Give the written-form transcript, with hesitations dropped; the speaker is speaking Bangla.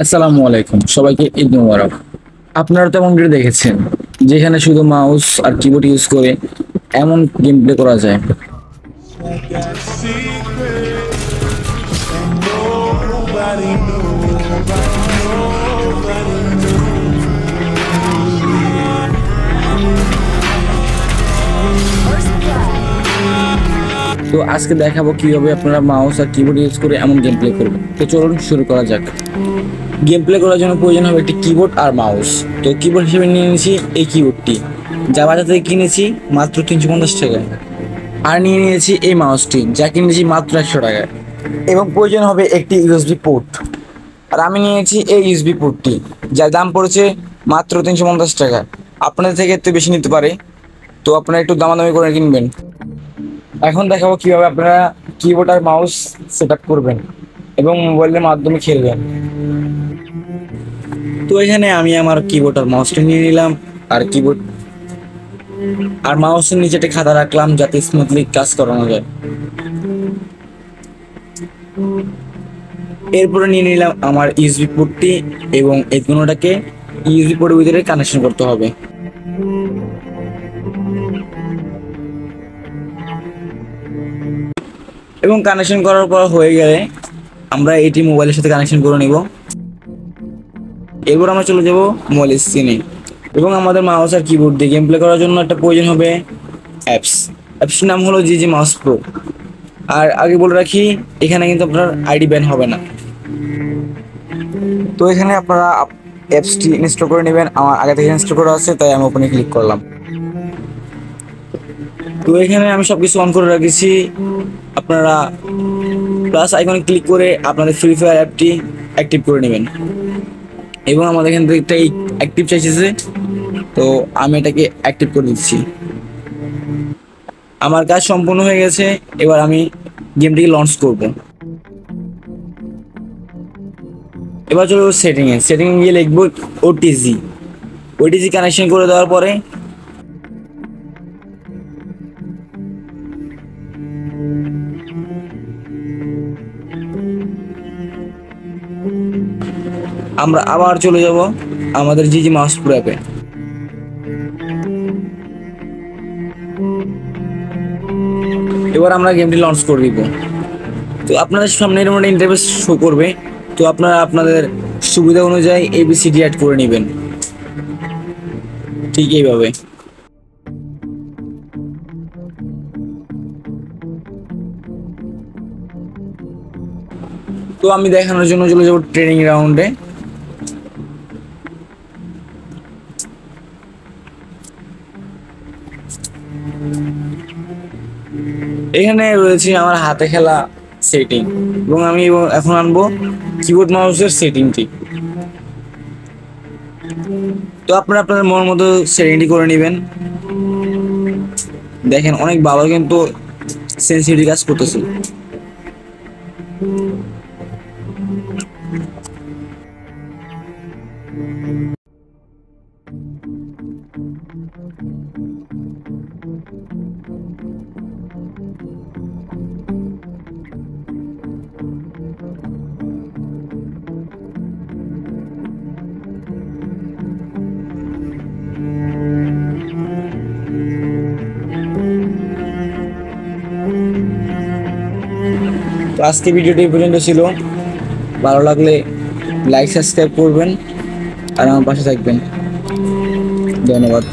আসসালামু আলাইকুম, সবাইকে ঈদ মোবারক। আপনারা তো এমন ভিডিও দেখেছেন যেখানে শুধু মাউস আর কিবোর্ড ইউজ করে এমন গেম প্লে করা যায়। I got secrets and nobody knows. Nobody knows. তো আজকে দেখাবো কিভাবে আপনারা মাউস আর কিবোর্ড ইউজ করে এমন গেম প্লে করবেন। তো চলুন শুরু করা যাক। গেম প্লে করার জন্য প্রয়োজন হবে একটি কিবোর্ড আর মাউস। তো কিবোর্ড হিসেবে নিয়ে নিয়েছি এই কিবোর্ডটি, যা বাজার থেকে কিনেছি মাত্র 350 টাকায়। আর নিয়ে নিয়েছি এই মাউসটি, যা কিনেছি মাত্র 100 টাকায়। এবং প্রয়োজন হবে একটি ইউএসবি পোর্ট। আর আমি নিয়েছি এই ইউএসবি পোর্টটি, যার দাম পড়েছে মাত্র 350 টাকা। আপনাদের থেকে একটু বেশি নিতে পারে, তো আপনারা একটু দামাদামি করে কিনবেন। এখন দেখাবো কিভাবে আপনারা কিবোর্ড আর মাউস সেট আপ করবেন এবং মোবাইলের মাধ্যমে খেলবেন। তো এখানে আমি আমার কিবোর্ড আর মাউসটা নিয়ে নিলাম, আর কিবোর্ড আর মাউসের নিচে একটা খাতা রাখলাম যাতে স্মুথলি কাজ করানো যায়। এরপরে নিয়ে নিলাম আমার ইউএসবি পোর্টটি এবং এই দুটোটাকে ইউএসবি পোর্টের ভিতরে কানেকশন করতে হবে। এবং কানেকশন করার পর হয়ে গেলে আমরা এটি মোবাইলের সাথে কানেকশন করে নিব। এরপর আমরা চলে যাব মোবাইলের স্ক্রিনে এবং আমাদের মাউস আর কিবোর্ড দিয়ে গেম প্লে করার জন্য একটা প্রয়োজন হবে অ্যাপসটির নাম হলো জিজি মাউস প্রো। আর আগে বলে রাখি, এখানে কিন্তু আপনার আইডি ব্যান হবে না। তো এখানে আপনারা অ্যাপসটি ইনস্টল করে নেবেন। আমার আগে থেকে ইনস্টল করা আছে, তাই আমি ওপেনে ক্লিক করলাম। তো এখানে আমি সবকিছু অন করে রেখেছি। আপনারা প্লাস আইকনে ক্লিক করে আপনাদের ফ্রি ফায়ার অ্যাপটি অ্যাক্টিভ করে নেবেন। এবং আমাদের এখান থেকে একটা অ্যাক্টিভ চাইছে, তো আমি এটাকে অ্যাক্টিভ করে দিচ্ছি। আমার কাজ সম্পূর্ণ হয়ে গেছে। এবার আমি গেমটিকে লঞ্চ করব। এবার চলো সেটিংয়ে গিয়ে লিখবো ওটিজি কানেকশন করে দেওয়ার পরে আমরা আবার চলে যাব আমাদের জিজি মাউস প্রো অ্যাপে। এবার আমরা গেমটি লঞ্চ করে দিব। তো আপনাদের সামনে এরকম একটা ইন্টারফেস শো করবে। তো আপনারা আপনাদের সুবিধা অনুযায়ী এবিসিডি অ্যাড করে নেবেন, ঠিক এইভাবে। তো আমি দেখানোর জন্য চলে যাব ট্রেনিং রাউন্ডে। এখানে রয়েছে আমার হাতে খেলা সেটিং এবং আমি এখন আনবো কিবোর্ড মাউসের সেটিংটি। তো আপনারা আপনাদের মন মতো সেটিংটি করে নেবেন। দেখেন অনেক ভালো কিন্তু সেন্সিটিভ কাজ করতেছে। তো আজকে ভিডিওটি এই পর্যন্ত ছিল। ভালো লাগলে লাইক সাবস্ক্রাইব করবেন আর আমার পাশে থাকবেন। ধন্যবাদ।